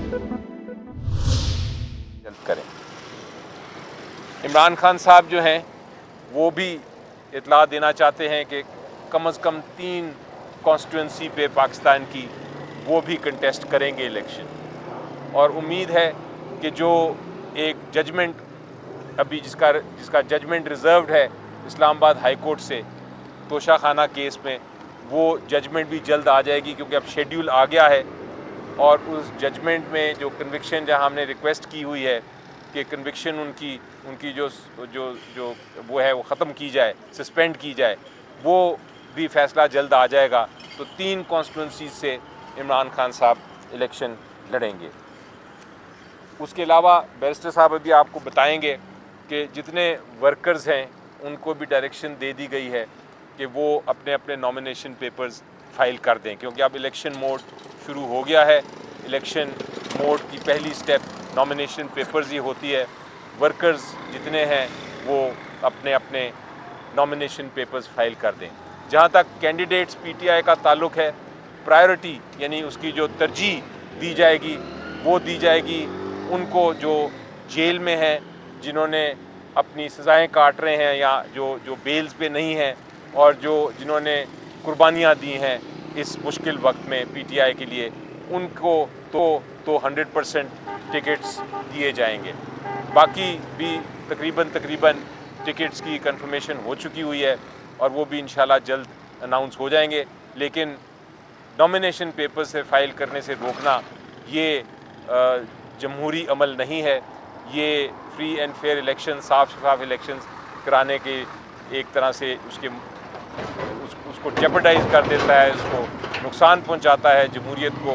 जल्द करें। इमरान खान साहब जो हैं वो भी इतला देना चाहते हैं कि कम से कम 3 कॉन्स्टिट्यूंसी पे पाकिस्तान की वो भी कंटेस्ट करेंगे इलेक्शन, और उम्मीद है कि जो एक जजमेंट अभी जिसका जजमेंट रिजर्व्ड है इस्लामाबाद हाई कोर्ट से तोशा खाना केस में, वो जजमेंट भी जल्द आ जाएगी क्योंकि अब शेड्यूल आ गया है। और उस जजमेंट में जो कन्विक्शन जहां हमने रिक्वेस्ट की हुई है कि कन्विक्शन उनकी जो जो जो वो है वो ख़त्म की जाए, सस्पेंड की जाए, वो भी फ़ैसला जल्द आ जाएगा। तो 3 कॉन्स्टिट्यूंसी से इमरान खान साहब इलेक्शन लड़ेंगे। उसके अलावा बैरिस्टर साहब अभी आपको बताएंगे कि जितने वर्कर्स हैं उनको भी डायरेक्शन दे दी गई है कि वो अपने अपने नॉमिनेशन पेपर्स फाइल कर दें, क्योंकि अब इलेक्शन मोड शुरू हो गया है। इलेक्शन मोड की पहली स्टेप नॉमिनेशन पेपर्स ही होती है। वर्कर्स जितने हैं वो अपने अपने नॉमिनेशन पेपर्स फाइल कर दें। जहाँ तक कैंडिडेट्स पीटीआई का ताल्लुक़ है, प्रायोरिटी यानी उसकी जो तरजीह दी जाएगी वो दी जाएगी उनको जो जेल में हैं, जिन्होंने अपनी सज़ाएं काट रहे हैं या जो बेल्स पे नहीं हैं, और जिन्होंने कुर्बानियाँ दी हैं इस मुश्किल वक्त में पीटीआई के लिए, उनको तो 100% टिकट्स दिए जाएंगे। बाकी भी तकरीबन टिकट्स की कंफर्मेशन हो चुकी हुई है और वो भी इंशाल्लाह जल्द अनाउंस हो जाएंगे। लेकिन नॉमिनेशन पेपर से फाइल करने से रोकना ये जमहूरी अमल नहीं है। ये फ्री एंड फेयर इलेक्शन, साफ शफाफ इलेक्शंस कराने के एक तरह से उसको जेपरडाइज कर देता है, उसको नुकसान पहुंचाता है, जमहूरियत को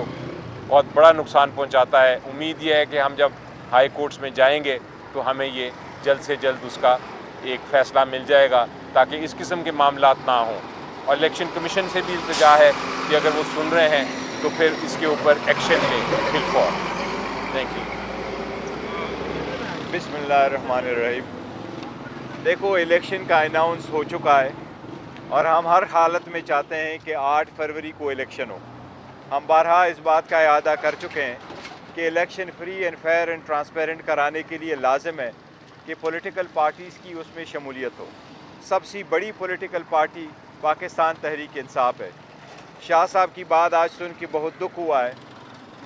बहुत बड़ा नुकसान पहुंचाता है। उम्मीद ये है कि हम जब हाई कोर्ट्स में जाएंगे तो हमें ये जल्द से जल्द उसका एक फ़ैसला मिल जाएगा ताकि इस किस्म के मामलात ना हों। और इलेक्शन कमीशन से भी इल्तिजा है कि अगर वो सुन रहे हैं तो फिर इसके ऊपर एक्शन लें बिलफौर। Thank you. बिस्मिल्लाहिर्रहमानिर्रहीम। देखो, इलेक्शन का अनाउंस हो चुका है और हम हर हालत में चाहते हैं कि 8 फरवरी को इलेक्शन हो। हम बारहा इस बात का इआदा कर चुके हैं कि election free and fair and transparent कराने के लिए लाजिम है कि पॉलिटिकल पार्टीज़ की उसमें शमूलियत हो। सबसे बड़ी पॉलिटिकल पार्टी पाकिस्तान तहरीक इंसाफ है। शाह साहब की बात आज सुन के बहुत दुख हुआ है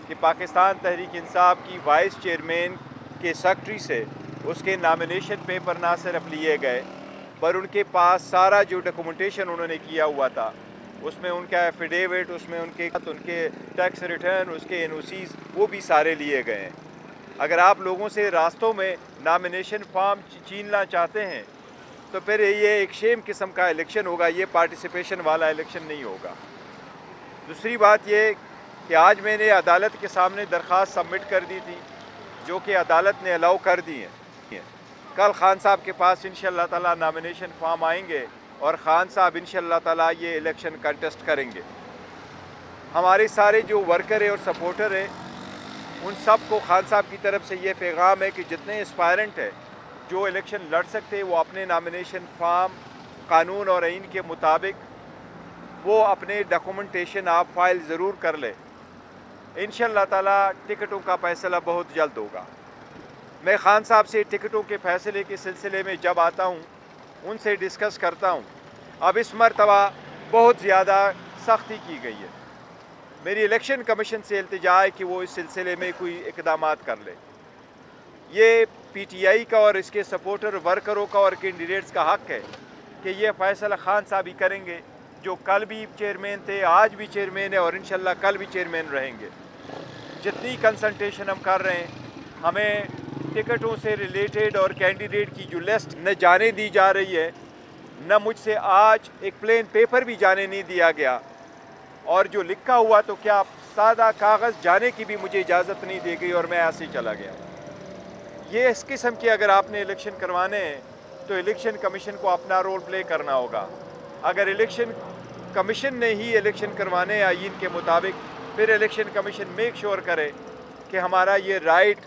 कि पाकिस्तान तहरीक इंसाफ की वाइस चेयरमैन के सेक्रेटरी से उसके नामिनेशन पेपर ना सिर्फ लिए गए पर उनके पास सारा जो डॉक्यूमेंटेशन उन्होंने किया हुआ था, उसमें उनका एफिडेविट, उसमें उनके टैक्स रिटर्न, उसके एनओसीज, वो भी सारे लिए गए हैं। अगर आप लोगों से रास्तों में नामिनेशन फॉर्म छीनना चाहते हैं तो फिर ये एक शेम किस्म का इलेक्शन होगा, ये पार्टिसिपेशन वाला इलेक्शन नहीं होगा। दूसरी बात ये कि आज मैंने अदालत के सामने दरख्वास्त सबमिट कर दी थी जो कि अदालत ने अलाउ कर दी है। कल खान साहब के पास इंशाअल्लाह ताला नामिनेशन फॉर्म आएंगे और खान साहब इंशाअल्लाह ताला ये इलेक्शन कंटेस्ट करेंगे। हमारे सारे जो वर्कर है और सपोर्टर है उन सब को खान साहब की तरफ से ये पैगाम है कि जितने एस्पायरेंट है जो इलेक्शन लड़ सकते हैं वो अपने नामिनेशन फॉर्म कानून और आइन के मुताबिक वो अपने डॉक्यूमेंटेशन आप फाइल ज़रूर कर ले। इंशाअल्लाह ताला टिकटों का फ़ैसला बहुत जल्द होगा। मैं खान साहब से टिकटों के फ़ैसले के सिलसिले में जब आता हूँ उनसे डिस्कस करता हूँ। अब इस मरतबा बहुत ज़्यादा सख्ती की गई है। मेरी इलेक्शन कमीशन से इल्तिजा है कि वो इस सिलसिले में कोई इक़दामात कर ले। ये पीटीआई का और इसके सपोर्टर वर्करों का और कैंडिडेट्स का हक़ है कि ये फ़ैसला खान साहब ही करेंगे, जो कल भी चेयरमैन थे, आज भी चेयरमैन है और इंशाल्लाह कल भी चेयरमैन रहेंगे। जितनी कंसल्टेशन हम कर रहे हैं, हमें टिकटों से रिलेटेड और कैंडिडेट की जो लिस्ट न जाने दी जा रही है, न मुझसे आज एक प्लेन पेपर भी जाने नहीं दिया गया, और जो लिखा हुआ तो क्या सादा कागज़ जाने की भी मुझे इजाज़त नहीं दी गई और मैं ऐसे ही चला गया। ये इस किस्म के अगर आपने इलेक्शन करवाने हैं तो इलेक्शन कमीशन को अपना रोल प्ले करना होगा। अगर इलेक्शन कमीशन ने ही इलेक्शन करवाने आईन के मुताबिक, फिर इलेक्शन कमीशन मेक श्योर करे कि हमारा ये राइट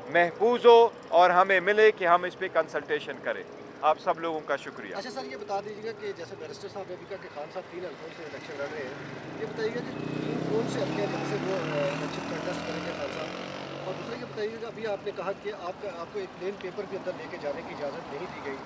महफूज हो और हमें मिले कि हम इस पर कंसल्टेशन करें। आप सब लोगों का शुक्रिया। अच्छा सर, ये बता दीजिएगा कि जैसे बैरिस्टर साहब ने भी कहा कि खान साहब 3 हल्कों से इलेक्शन लड़ रहे हैं, ये बताइएगा कि कौन से हल्के से वो इलेक्शन कंटेस्ट करेंगे? अभी आपने कहा कि आपको एक प्लेन पेपर भी अंदर लेके जाने की इजाज़त नहीं दी गई,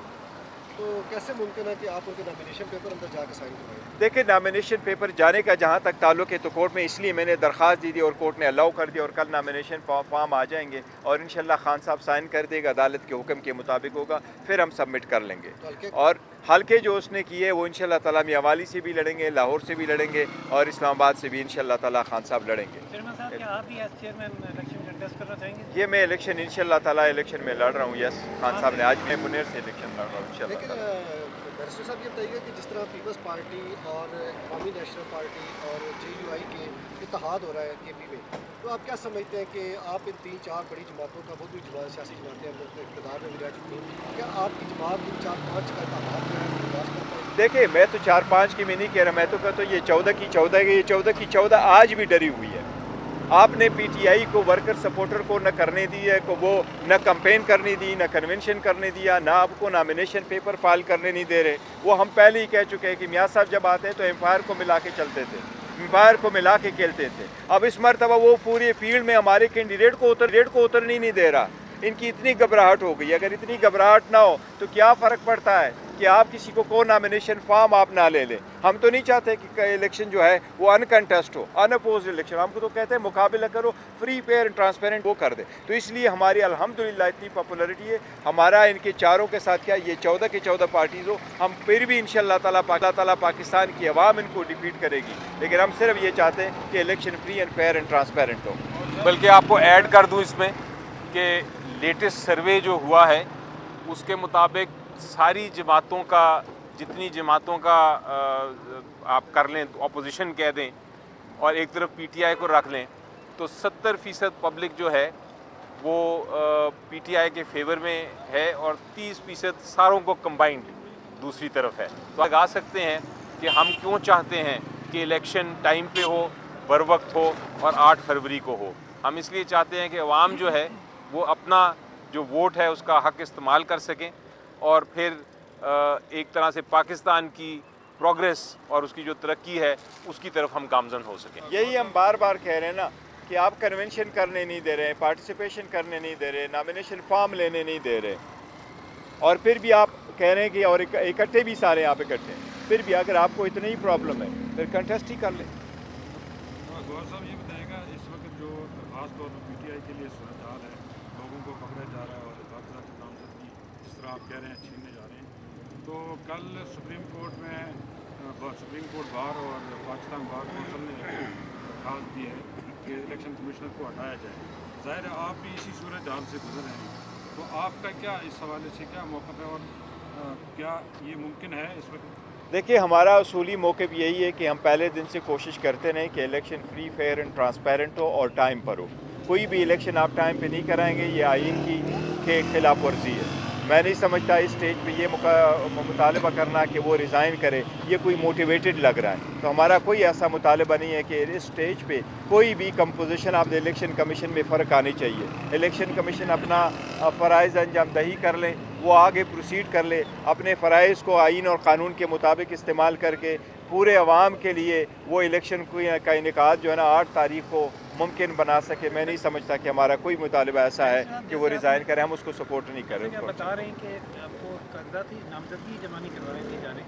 तो कैसे मुमकिन है कि आप उनके नॉमिनेशन पेपर अंदर जाकर साइन करवाएं? देखिए, नॉमिनेशन पेपर जाने का जहाँ तक ताल्लुक है तो कोर्ट में इसलिए मैंने दरख्वास्त दी थी और कोर्ट ने अलाउ कर दिया और कल नॉमिनेशन फॉर्म आ जाएंगे और इंशाल्लाह खान साहब साइन कर देगा, अदालत के हुक्म के मुताबिक होगा, फिर हम सबमिट कर लेंगे। और हल्के जो उसने किए वो इंशाल्लाह ताला मियाँवाली से भी लड़ेंगे, लाहौर से भी लड़ेंगे और इस्लामाबाद से भी इंशाल्लाह ताला खान साहब लड़ेंगे। चेयरमैन साहब, क्या आप भी एज चेयरमैन इलेक्शन कंटेस्ट करना चाहेंगे? ये मैं इलेक्शन इंशाल्लाह ताला इलेक्शन में लड़ रहा हूँ। यस, खान साहब ने आज मैं मुनेर से इलेक्शन लड़ रहा हूँ इंशाल्लाह। लेकिन बैरिस्टर साहब ये बताइए कि जिस तरह पीपल्स पार्टी और कौमी नेशनल पार्टी और JUI के इत्तेहाद हो रहा है KP में, तो आप क्या समझते हैं कि आप इन 3-4 बड़ी जमातों का, बहुत भी सियासी जमातें हैं इक़्तिदार में भी रह चुकी हैं, क्या आपकी जमात इन 4-5 का इत्तेहाद जो है बर्दाश्त कर पाएगी? देखिए, मैं तो 4-5 की मैं नहीं कह रहा, मैं तो कहता हूँ ये 14 की 14 की, ये 14 की 14 आज भी डरी हुई है। आपने PTI को वर्कर सपोर्टर को न करने दी है, को वो न कैंपेन करने दी, न कन्वेंशन करने दिया, ना आपको नॉमिनेशन पेपर फाइल करने नहीं दे रहे। वो हम पहले ही कह चुके हैं कि मियाँ साहब जब आते हैं तो एम्पायर को मिला के चलते थे, एम्पायर को मिला के खेलते थे। अब इस मरतबा वो पूरे फील्ड में हमारे कैंडिडेट को उतरने नहीं दे रहा। इनकी इतनी घबराहट हो गई। अगर इतनी घबराहट ना हो तो क्या फ़र्क पड़ता है कि आप किसी को नॉमिनेशन फॉर्म आप ना ले लें। हम तो नहीं चाहते कि इलेक्शन जो है वो अनकंटेस्ट हो, अनअपोज्ड इलेक्शन। हमको तो कहते हैं मुकाबला करो, फ्री फेयर ट्रांसपेरेंट वो कर दे। तो इसलिए हमारी अल्हम्दुलिल्लाह इतनी पॉपुलरिटी है। हमारा इनके चारों के साथ क्या, ये 14 के 14 पार्टीज़ हो, हम फिर भी इंशाअल्लाह ताला पाकिस्तान की अवाम इनको डिफीट करेगी। लेकिन हम सिर्फ ये चाहते हैं कि election free and fair and transparent हो। बल्कि आपको ऐड कर दूं इसमें कि लेटेस्ट सर्वे जो हुआ है उसके मुताबिक सारी जमातों का, जितनी जमातों का आप कर लें, अपोजिशन कह दें और एक तरफ PTI को रख लें, तो 70% पब्लिक जो है वो PTI के फेवर में है और 30% सारों को कंबाइंड दूसरी तरफ है। तो लगा सकते हैं कि हम क्यों चाहते हैं कि इलेक्शन टाइम पे हो, बर वक्त हो और 8 फरवरी को हो। हम इसलिए चाहते हैं कि अवाम जो है वो अपना जो वोट है उसका हक इस्तेमाल कर सकें और फिर एक तरह से पाकिस्तान की प्रोग्रेस और उसकी जो तरक्की है उसकी तरफ हम गामजन हो सकें। यही हम बार बार कह रहे हैं ना कि आप कन्वेंशन करने नहीं दे रहे, पार्टिसिपेशन करने नहीं दे रहे, नॉमिनेशन फॉर्म लेने नहीं दे रहे, और फिर भी आप कह रहे हैं कि और इकट्ठे भी सारे आप इकट्ठे, फिर भी अगर आपको इतनी ही प्रॉब्लम है फिर कंटेस्ट ही कर लें। गौर साहब ये बताएगा, इस वक्त जो खास तौर पर PTI के लिए सूरत हाल है, लोगों को पकड़ा जा रहा है और कागजात नामजदगी जिस तरह आप कह रहे हैं छीनने जा रहे हैं, तो कल सुप्रीम कोर्ट बार और पाकिस्तान बार कौंसिल ने दरखास्त दी है कि इलेक्शन कमिश्नर को हटाया जाए। ज़ाहिर है आप भी इसी सूरत हाल से गुजर रहे हैं, तो आपका क्या इस हवाले से क्या मौक़िफ़ है और क्या ये मुमकिन है इस वक्त? देखिए, हमारा उसूली मौक़िफ़ यही है कि हम पहले दिन से कोशिश करते रहें कि election free fair and transparent हो और टाइम पर हो। कोई भी इलेक्शन आप टाइम पे नहीं कराएंगे, ये आइन के खिलाफ वर्जी है। मैं नहीं समझता इस स्टेज पे ये मुतालबा करना कि वो रिज़ाइन करे, ये कोई मोटिवेटेड लग रहा है। तो हमारा कोई ऐसा मुतालबा नहीं है कि इस स्टेज पे कोई भी composition of the election commission में फ़र्क आनी चाहिए। इलेक्शन कमीशन अपना फ़राइज़ अंजाम दही कर लें, वो आगे प्रोसीड कर ले, अपने फ़राइज़ को आइन और क़ानून के मुताबिक इस्तेमाल करके पूरे अवाम के लिए वो इलेक्शन का इनेकाद जो है ना 8 तारीख को मुमकिन बना सके। मैं नहीं समझता कि हमारा कोई मुतालिबा ऐसा है कि वो रिज़ाइन करें, हम उसको सपोर्ट नहीं करें। क्या बता रहे हैं कि आपको कागजाती नामजदगी जमा नहीं करवाने दी जा रही,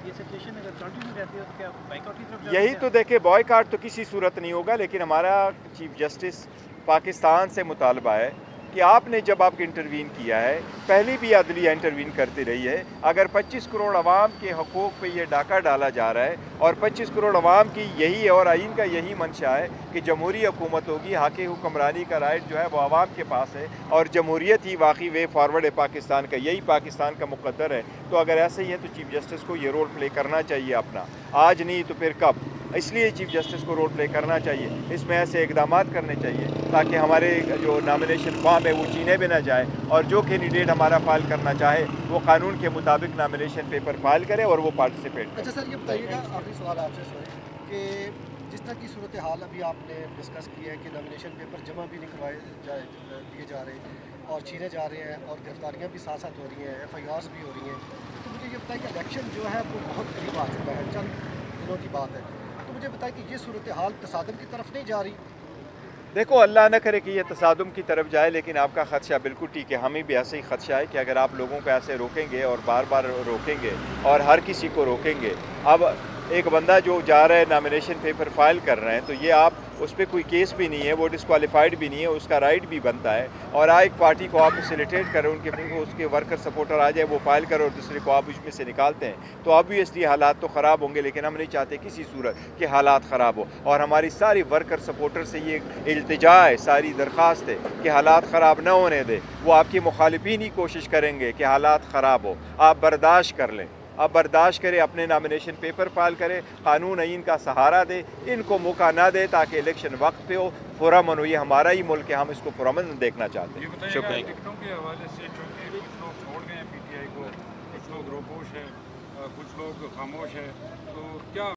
ये सिचुएशन अगर कंटिन्यू रहती है तो क्या बाइकआउट की तरफ यही तो देखे, बॉयकॉट तो किसी सूरत नहीं होगा, लेकिन हमारा चीफ जस्टिस पाकिस्तान से मुतालबा है कि आपने जब आपके इंटरवीन किया है, पहले भी अदलिया इंटरवीन करती रही है, अगर 25 करोड़ अवाम के हकूक़ पे ये डाका डाला जा रहा है और 25 करोड़ अवाम की यही और आइन का यही मंशा है कि जमहूरी हुकूमत होगी, हाके हुक्मरानी का राइट जो है वो अवाम के पास है और जमहूरियत ही वाकई वे फॉरवर्ड है पाकिस्तान का, यही पाकिस्तान का मुकद्दर है। तो अगर ऐसे ही है तो चीफ जस्टिस को ये रोल प्ले करना चाहिए अपना, आज नहीं तो फिर कब। इसलिए चीफ जस्टिस को रोल प्ले करना चाहिए, इसमें ऐसे इकदाम करने चाहिए ताकि हमारे जो नॉमिनेशन फॉर्म है वो छीने भी ना जाए और जो कैंडिडेट हमारा फाइल करना चाहे वो कानून के मुताबिक नॉमिनेशन पेपर फाइल करे और वो पार्टिसिपेट करे। अच्छा सर, ये बताइएगा, आखिरी सवाल आपसे कि जिस तरह की सूरत हाल अभी आपने डिस्कस की है कि नॉमिनेशन पेपर जमा भी नहीं करवाए दिए जा रहे और छीने जा रहे हैं और गिरफ्तारियाँ भी साथ साथ हो रही हैं, FIRs भी हो रही हैं, तो मुझे ये बताइए कि इलेक्शन जो है वो बहुत करीब आ चुका है, चंद दिनों की बात है, तो मुझे बताइए कि ये सूरत हाल तसादम की तरफ नहीं जा रही? देखो, अल्लाह न करे कि ये तसादुम की तरफ जाए, लेकिन आपका ख़दशा बिल्कुल ठीक है। हमें भी ऐसे ही ख़दशा है कि अगर आप लोगों को ऐसे रोकेंगे और बार बार रोकेंगे और हर किसी को रोकेंगे, अब एक बंदा जो जा रहा है नॉमिनेशन पेपर फाइल कर रहे हैं, तो ये आप उस पर कोई केस भी नहीं है, वो डिस्क्वालीफाइड भी नहीं है, उसका राइट भी बनता है। और एक पार्टी को आप फैसिलिटेट करें, उसके वर्कर सपोर्टर आ जाए, वो फाइल करो और दूसरे को आप उसमें से निकालते हैं, तो ऑब्वियसली हालात तो ख़राब होंगे। लेकिन हम नहीं चाहते किसी सूरत के हालात ख़राब हो, और हमारी सारी वर्कर सपोर्टर से ये इल्तिजा है, सारी दरख्वास्त है कि हालात ख़राब ना होने दे। वो आपके मुखालिफिन ही कोशिश करेंगे कि हालात ख़राब हो, आप बर्दाश्त कर लें, आप बर्दाश्त करें, अपने नॉमिनेशन पेपर फाइल करें, कानून आइन का सहारा दे, इनको मौका ना दे ताकि इलेक्शन वक्त पे हो, पुरअमन हो। ये हमारा ही मुल्क है, हम इसको पुरअमन देखना चाहते ये हैं। बताइएगा शुक्रिया। टिकटों के हवाले से, चूँकि कुछ लोग छोड़ गए हैं पीटीआई को, कुछ लोग रोपोश है, कुछ लोग खामोश है, तो क्या